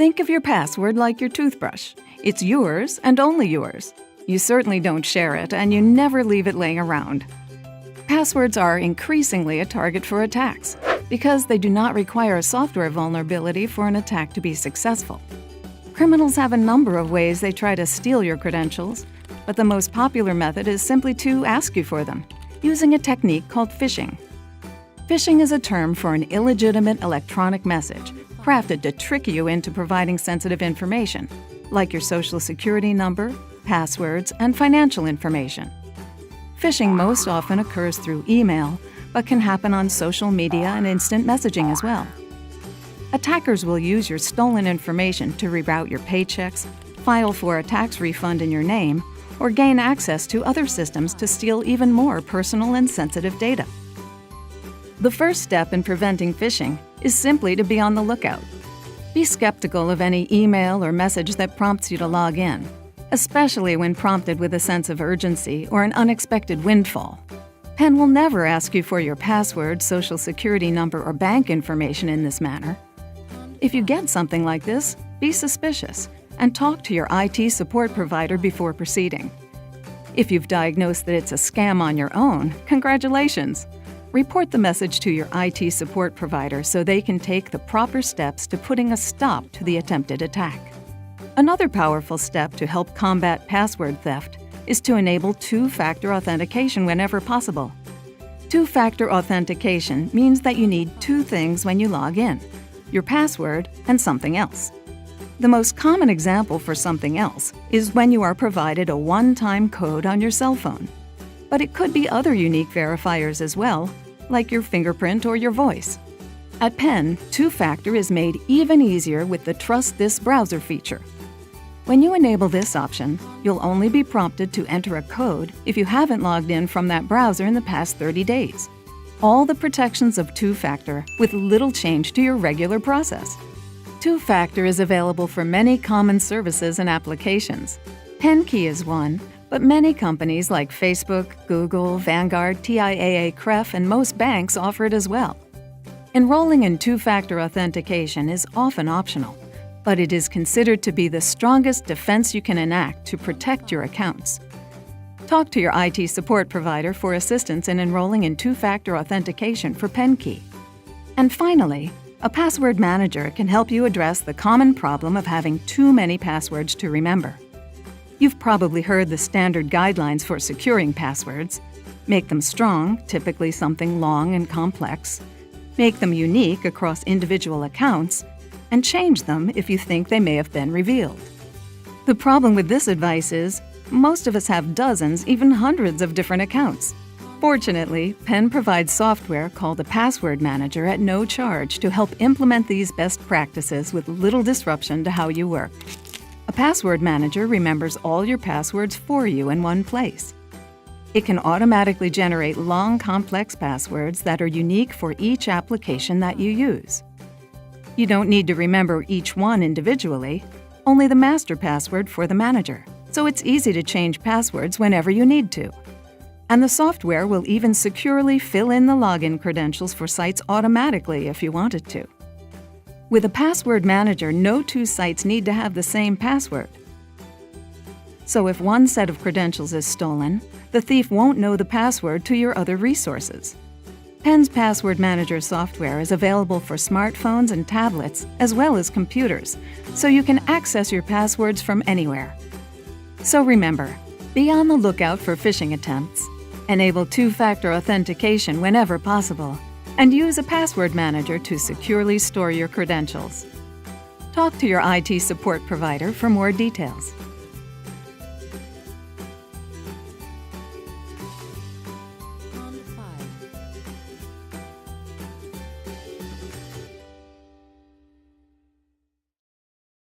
Think of your password like your toothbrush. It's yours and only yours. You certainly don't share it, and you never leave it laying around. Passwords are increasingly a target for attacks because they do not require a software vulnerability for an attack to be successful. Criminals have a number of ways they try to steal your credentials, but the most popular method is simply to ask you for them, using a technique called phishing. Phishing is a term for an illegitimate electronic message crafted to trick you into providing sensitive information, like your social security number, passwords, and financial information. Phishing most often occurs through email, but can happen on social media and instant messaging as well. Attackers will use your stolen information to reroute your paychecks, file for a tax refund in your name, or gain access to other systems to steal even more personal and sensitive data. The first step in preventing phishing is simply to be on the lookout. Be skeptical of any email or message that prompts you to log in, especially when prompted with a sense of urgency or an unexpected windfall. Penn will never ask you for your password, social security number, or bank information in this manner. If you get something like this, be suspicious and talk to your IT support provider before proceeding. If you've diagnosed that it's a scam on your own, congratulations! Report the message to your IT support provider so they can take the proper steps to putting a stop to the attempted attack. Another powerful step to help combat password theft is to enable two-factor authentication whenever possible. Two-factor authentication means that you need two things when you log in: your password and something else. The most common example for something else is when you are provided a one-time code on your cell phone. But it could be other unique verifiers as well, like your fingerprint or your voice. At Penn, two-factor is made even easier with the Trust This Browser feature. When you enable this option, you'll only be prompted to enter a code if you haven't logged in from that browser in the past 30 days. All the protections of two-factor with little change to your regular process. Two-factor is available for many common services and applications. PenKey is one, but many companies like Facebook, Google, Vanguard, TIAA, CREF, and most banks offer it as well. Enrolling in two-factor authentication is often optional, but it is considered to be the strongest defense you can enact to protect your accounts. Talk to your IT support provider for assistance in enrolling in two-factor authentication for PenKey. And finally, a password manager can help you address the common problem of having too many passwords to remember. You've probably heard the standard guidelines for securing passwords. Make them strong, typically something long and complex. Make them unique across individual accounts, and change them if you think they may have been revealed. The problem with this advice is, most of us have dozens, even hundreds of different accounts. Fortunately, Penn provides software called a password manager at no charge to help implement these best practices with little disruption to how you work. A password manager remembers all your passwords for you in one place. It can automatically generate long, complex passwords that are unique for each application that you use. You don't need to remember each one individually, only the master password for the manager, so it's easy to change passwords whenever you need to. And the software will even securely fill in the login credentials for sites automatically if you want it to. With a password manager, no two sites need to have the same password. So if one set of credentials is stolen, the thief won't know the password to your other resources. Penn's Password Manager software is available for smartphones and tablets, as well as computers, so you can access your passwords from anywhere. So remember, be on the lookout for phishing attempts, enable two-factor authentication whenever possible, and use a password manager to securely store your credentials. Talk to your IT support provider for more details.